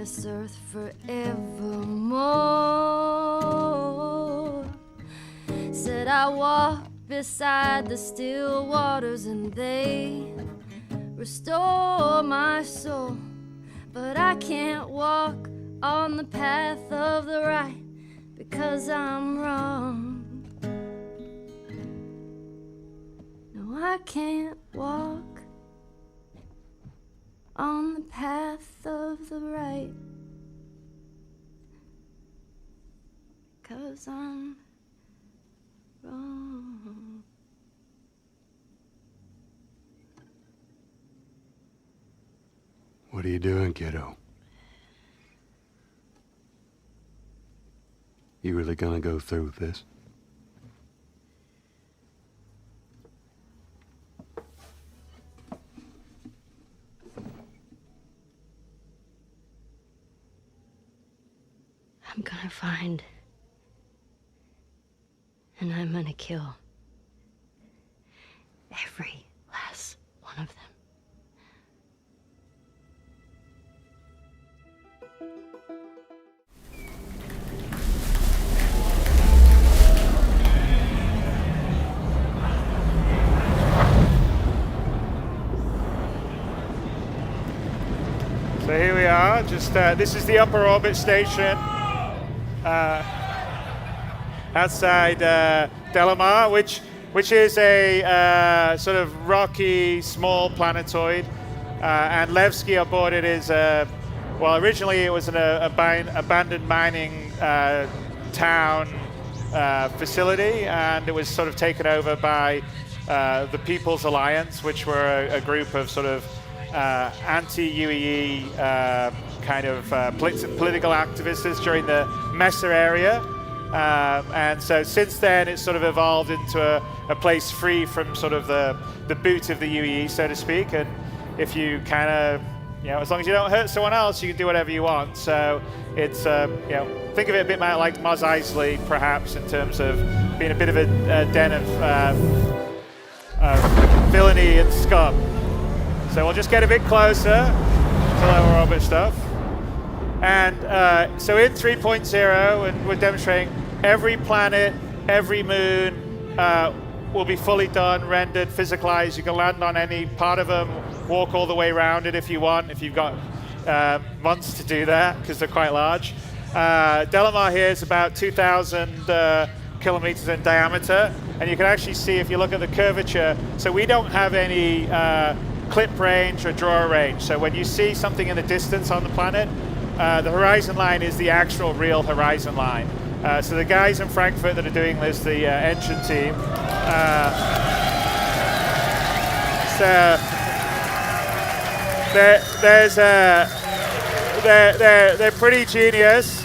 this earth forevermore. Said I walk beside the still waters and they restore my soul. But I can't walk on the path of the right because I'm wrong. No, I can't walk on the path of the right because I'm wrong. What are you doing, kiddo? You really gonna go through with this? I'm gonna find, and I'm gonna kill every last one of them. So here we are, just this is the upper orbit station outside Delamar, which is a sort of rocky, small planetoid. And Levski aboard it is, well, originally it was an abandoned mining town facility, and it was sort of taken over by the People's Alliance, which were a group of sort of anti-UEE kind of political activists during the Messer area. And so since then it's sort of evolved into a place free from sort of the boot of the UEE, so to speak. And if you kind of, as long as you don't hurt someone else, you can do whatever you want. So it's, think of it a bit like Mos Eisley, perhaps, in terms of being a bit of a den of villainy and scum. So we'll just get a bit closer to lower orbit stuff. And so in 3.0, and we're demonstrating every planet, every moon will be fully done, rendered, physicalized. You can land on any part of them, walk all the way around it if you want, if you've got months to do that, because they're quite large. Delamar here is about 2,000 kilometers in diameter, and you can actually see if you look at the curvature. So we don't have any clip range or draw range. So when you see something in the distance on the planet, the horizon line is the actual real horizon line. So the guys in Frankfurt that are doing this, the engine team, so they're pretty genius.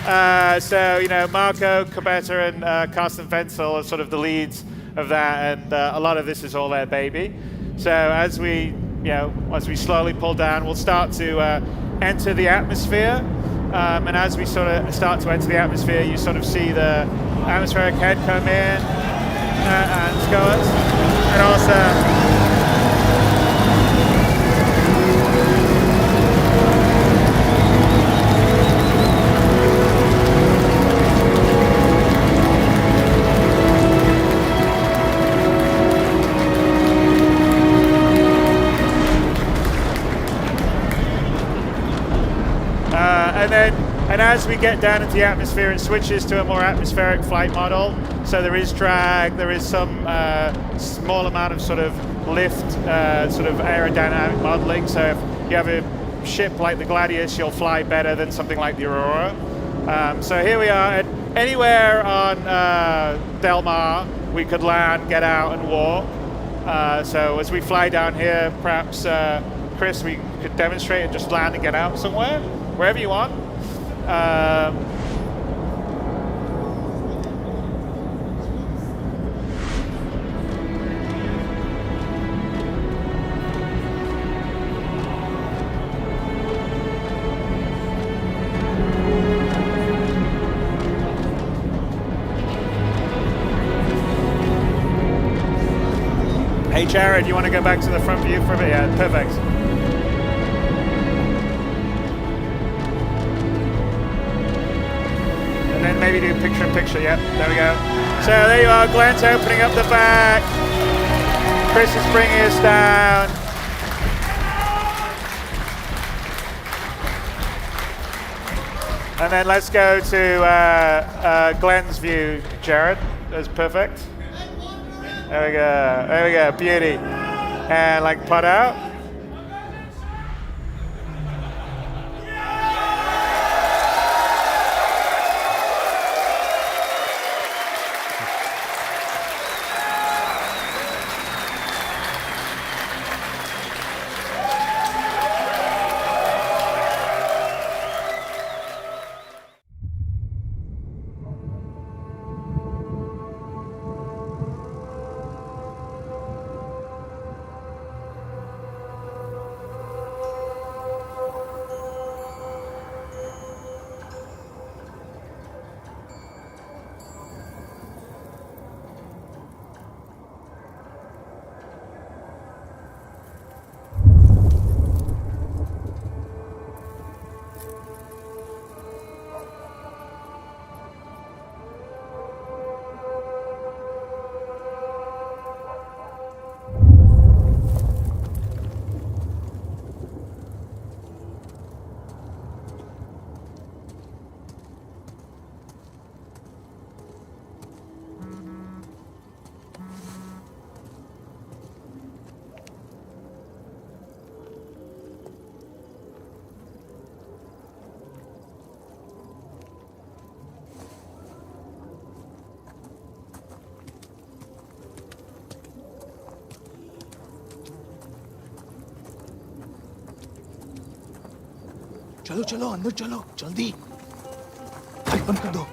So Marco Cabetta and Carsten Wenzel are sort of the leads of that, and a lot of this is all their baby. So as we slowly pull down, we'll start to enter the atmosphere. And as we sort of start to enter the atmosphere, you sort of see the atmospheric head come in and go us. And also, and as we get down into the atmosphere, it switches to a more atmospheric flight model. So there is drag, there is some small amount of sort of lift, sort of aerodynamic modeling. So if you have a ship like the Gladius, you'll fly better than something like the Aurora. So here we are, and anywhere on Delamar, we could land, get out, and walk. So as we fly down here, perhaps, Chris, we could demonstrate and just land and get out somewhere, wherever you want. Hey Jared, you want to go back to the front view for a bit? Yeah, perfect. maybe do picture-in-picture. Yep, there we go. So there you are. Glenn's opening up the back. Chris is bringing us down. And then let's go to Glenn's view, Jared. That's perfect. There we go. There we go. Beauty. And like pot out. चलो चलो अंदर चलो जल्दी light बंद कर दो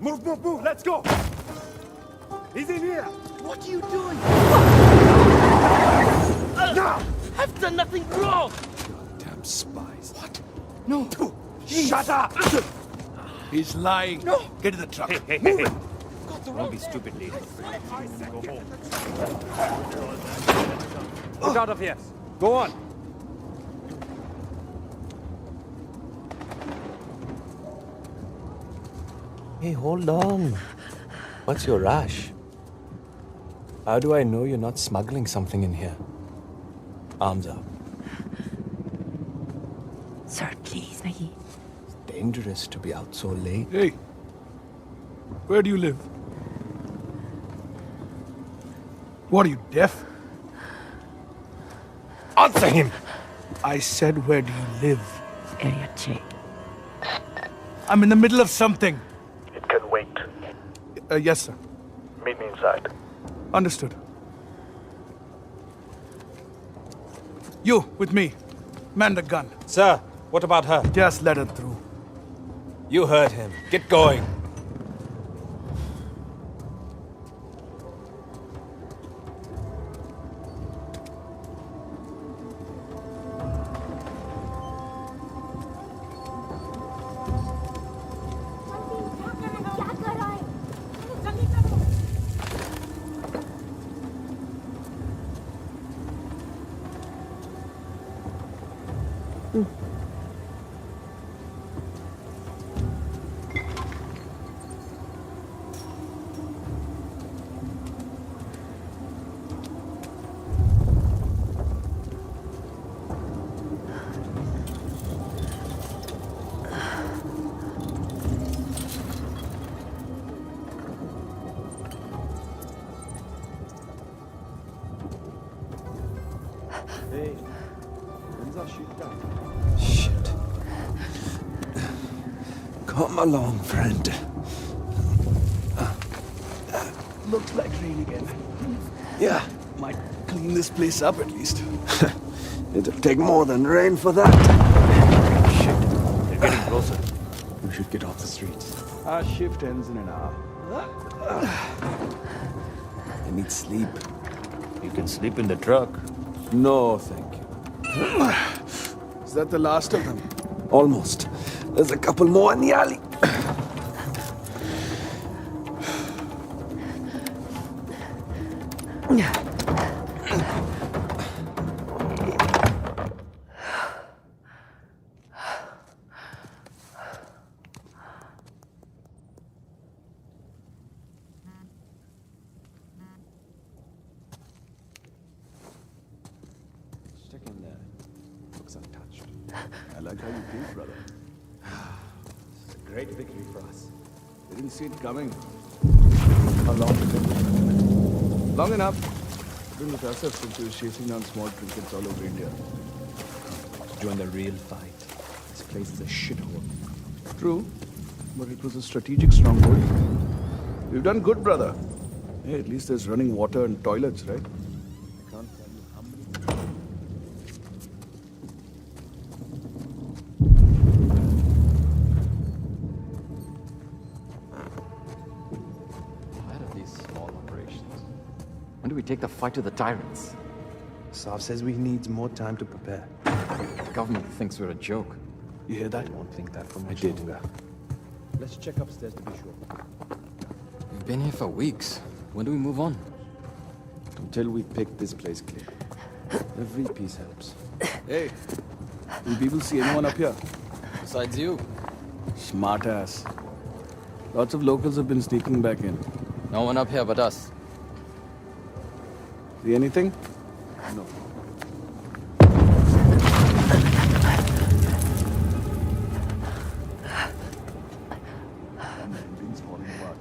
Move, let's go! He's in here! What are you doing? Now! I've done nothing wrong. Damn spies. What? No. Shut up! He's lying. No! Get in the truck. Hey. Don't be stupid, lady. Get out of here. Go on. Hey, hold on. What's your rush? How do I know you're not smuggling something in here? Arms up. Sir, please, Maggie. It's dangerous to be out so late. Hey, where do you live? What are you, deaf? Answer him! I said, where do you live? Area J. I'm in the middle of something. It can wait. Yes, sir. Meet me inside. Understood. You, with me. Man the gun. Sir, what about her? Just let her through. You heard him. Get going. Shit. Come along, friend. Looks like rain again. Yeah, Might clean this place up at least. it'll take more than rain for that. Shit. They're getting closer. We should get off the streets. Our shift ends in an hour. I need sleep. You can sleep in the truck. No, thank you. Is that the last of them? Almost. There's a couple more in the alley. I like how you think, brother. It's a great victory for us. We didn't see it coming. How long has it been? Long enough. It's been with us since we were chasing down small trinkets all over India. Join the real fight. This place is a shithole. True, but it was a strategic stronghold. We've done good, brother. Hey, at least there's running water and toilets, right? I can't tell you how many... Tired of these small operations. When do we take the fight to the tyrants? Sav says we need more time to prepare. The government thinks we're a joke. You hear that? I won't think that for much did. longer. Let's check upstairs to be sure. We've been here for weeks. When do we move on? Until we pick this place clear. Every piece helps. Hey, will people see anyone up here? Besides you. Smart ass. Lots of locals have been sneaking back in. No one up here but us. See anything? No. Everything's falling apart.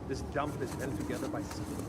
This dump is held together by cement.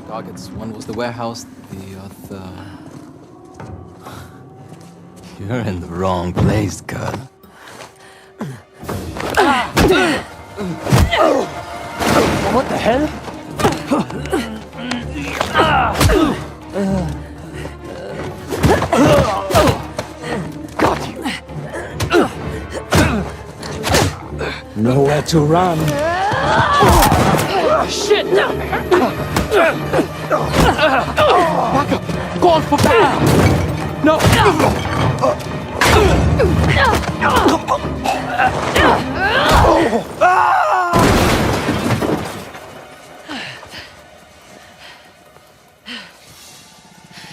Targets. One was the warehouse, the other... You're in the wrong place, girl. What the hell? Got you. Nowhere to run. Shit! Back up! Call for backup! No!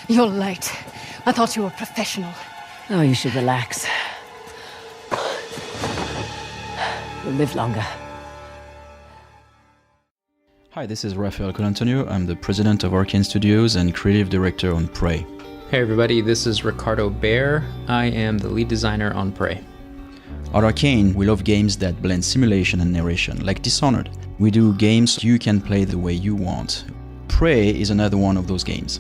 You're late. I thought you were professional. Oh, you should relax. You'll live longer. Hi, this is Rafael Colantonio. I'm the president of Arcane Studios and creative director on Prey. Hey everybody, this is Ricardo Baer. I am the lead designer on Prey. At Arcane, we love games that blend simulation and narration, like Dishonored. We do games you can play the way you want. Prey is another one of those games.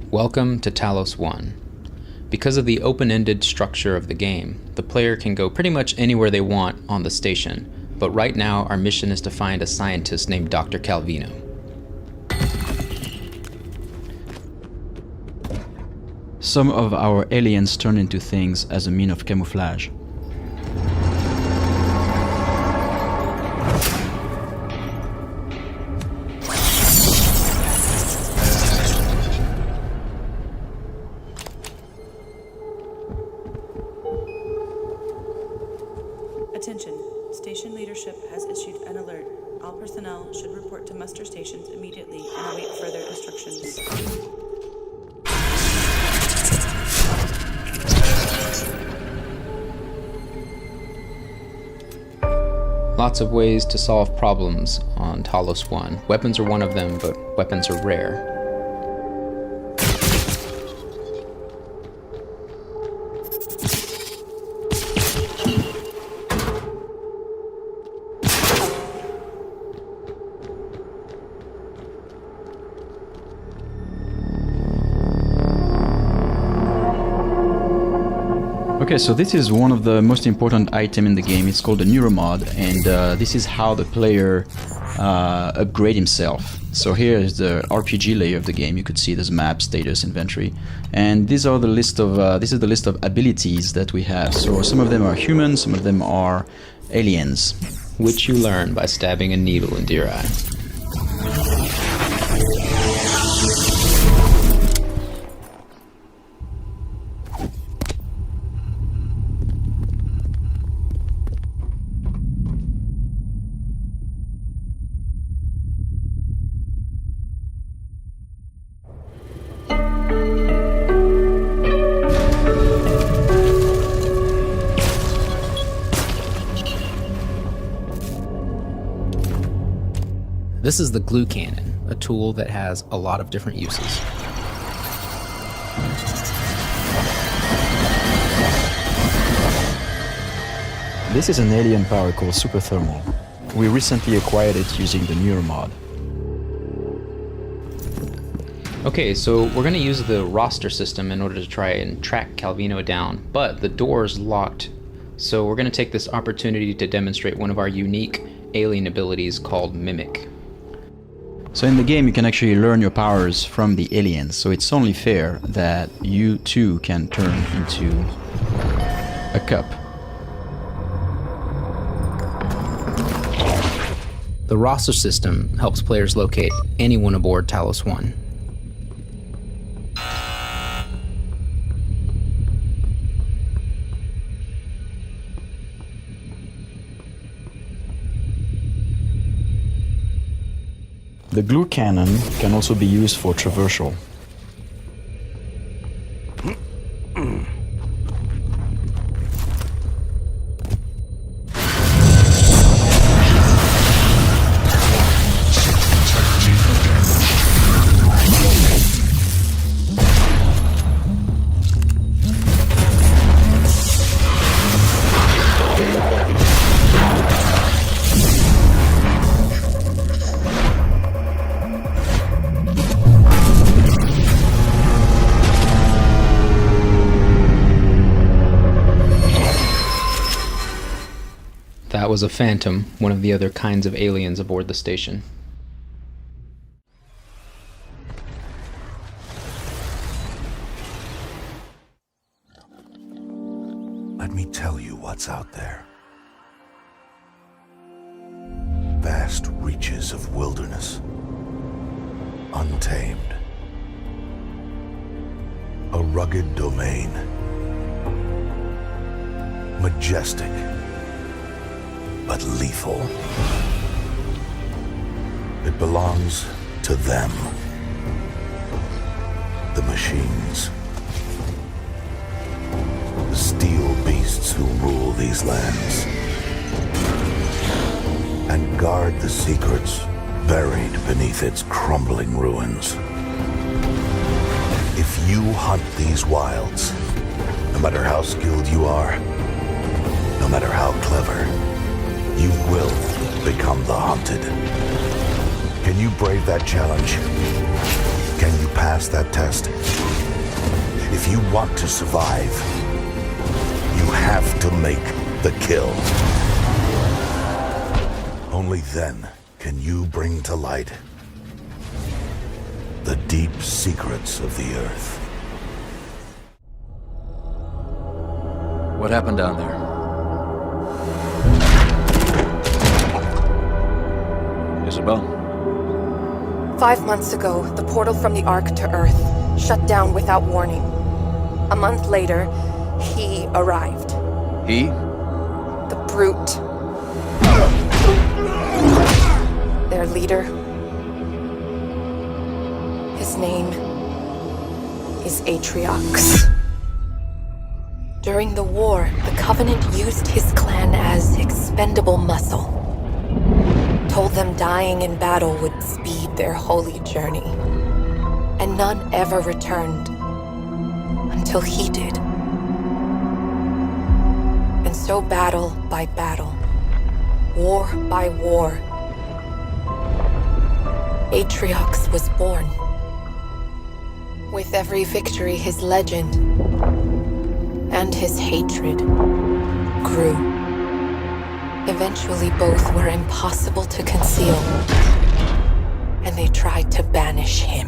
Welcome to Talos 1. Because of the open-ended structure of the game, the player can go pretty much anywhere they want on the station, but right now our mission is to find a scientist named Dr. Calvino. Some of our aliens turn into things as a means of camouflage. Attention. Station leadership has issued an alert. All personnel should report to muster stations immediately and await further instructions. Lots of ways to solve problems on Talos 1. Weapons are one of them, but weapons are rare. Okay, so this is one of the most important items in the game. It's called the Neuromod, and this is how the player upgrade himself. So here is the RPG layer of the game. You could see there's map, status, inventory, and these are the list of this is the list of abilities that we have. So some of them are human, some of them are aliens, which you learn by stabbing a needle into your eye. This is the glue cannon, a tool that has a lot of different uses. This is an alien power called super thermal. We recently acquired it using the Neuromod. Okay, so we're going to use the roster system in order to try and track Calvino down, but the door is locked. So we're going to take this opportunity to demonstrate one of our unique alien abilities called Mimic. So in the game you can actually learn your powers from the aliens, so it's only fair that you too can turn into a cup. The roster system helps players locate anyone aboard Talos 1. The glue cannon can also be used for traversal. That was a Phantom, one of the other kinds of aliens aboard the station. Let me tell you what's out there. Vast reaches of wilderness, untamed. A rugged domain, majestic, but lethal. It belongs to them, the machines, the steel beasts who rule these lands and guard the secrets buried beneath its crumbling ruins. If you hunt these wilds, no matter how skilled you are, no matter how clever, you will become the hunted. Can you brave that challenge? Can you pass that test? If you want to survive, you have to make the kill. Only then can you bring to light the deep secrets of the Earth. What happened down there? Isabel? 5 months ago, the portal from the Ark to Earth shut down without warning. A month later, he arrived. He? The Brute. Their leader. His name is Atriox. During the war, the Covenant used his clan as expendable muscle. told them dying in battle would speed their holy journey. And none ever returned until he did. And so battle by battle, war by war, Atriox was born. With every victory, his legend and his hatred grew. Eventually, both were impossible to conceal, and they tried to banish him.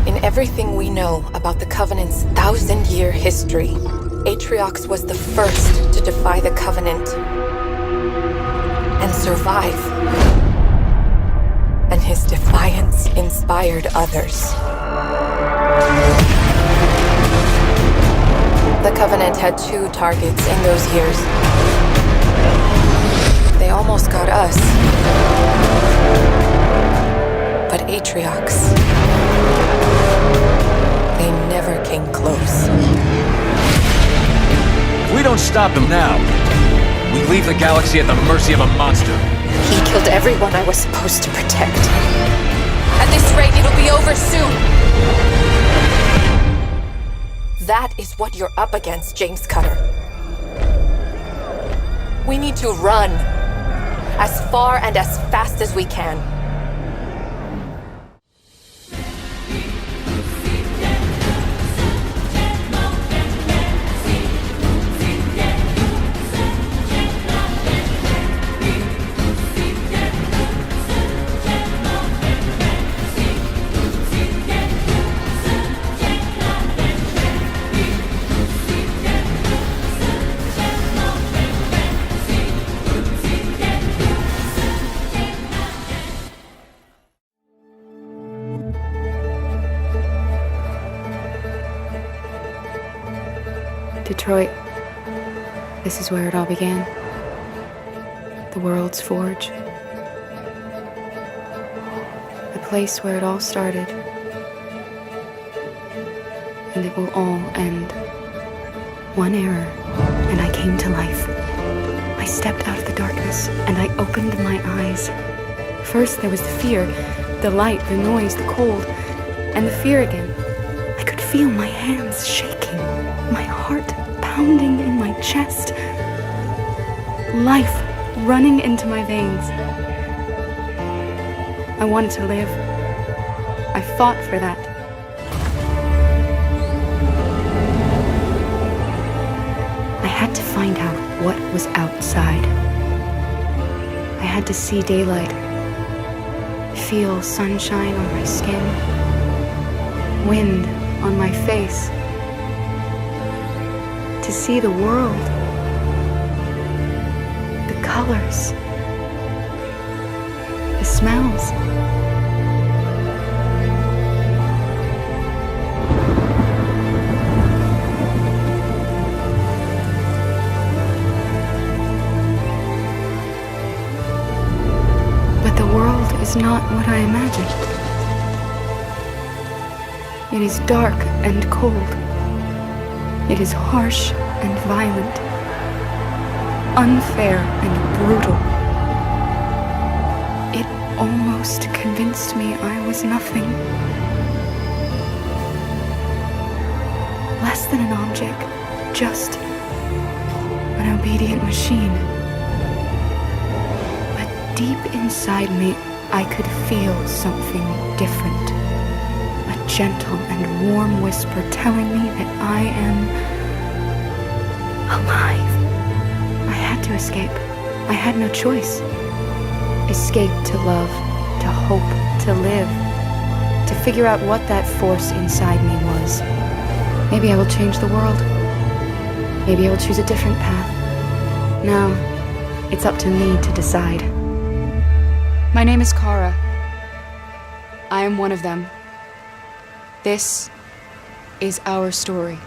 In everything we know about the Covenant's 1,000-year history, Atriox was the first to defy the Covenant and survive. And his defiance inspired others. The Covenant had 2 targets in those years. They almost got us. But Atriox, they never came close. If we don't stop him now, we leave the galaxy at the mercy of a monster. He killed everyone I was supposed to protect. At this rate, it'll be over soon. That is what you're up against, James Cutter. We need to run as far and as fast as we can. Detroit. This is where it all began. The world's forge. The place where it all started. And it will all end. One error, and I came to life. I stepped out of the darkness, and I opened my eyes. First there was the fear, the light, the noise, the cold, and the fear again. I could feel my hands shaking, my heart pounding in my chest, life running into my veins. I wanted to live. I fought for that. I had to find out what was outside. I had to see daylight, feel sunshine on my skin, wind on my face, to see the world, the colors, the smells. But the world is not what I imagined. It is dark and cold. It is harsh and violent, unfair and brutal. It almost convinced me I was nothing. Less than an object, just an obedient machine. But deep inside me, I could feel something different. A gentle and warm whisper telling me that I am alive. I had to escape. I had no choice. Escape to love, to hope, to live, to figure out what that force inside me was. Maybe I will change the world. Maybe I will choose a different path. Now, it's up to me to decide. My name is Kara. I am one of them. This is our story.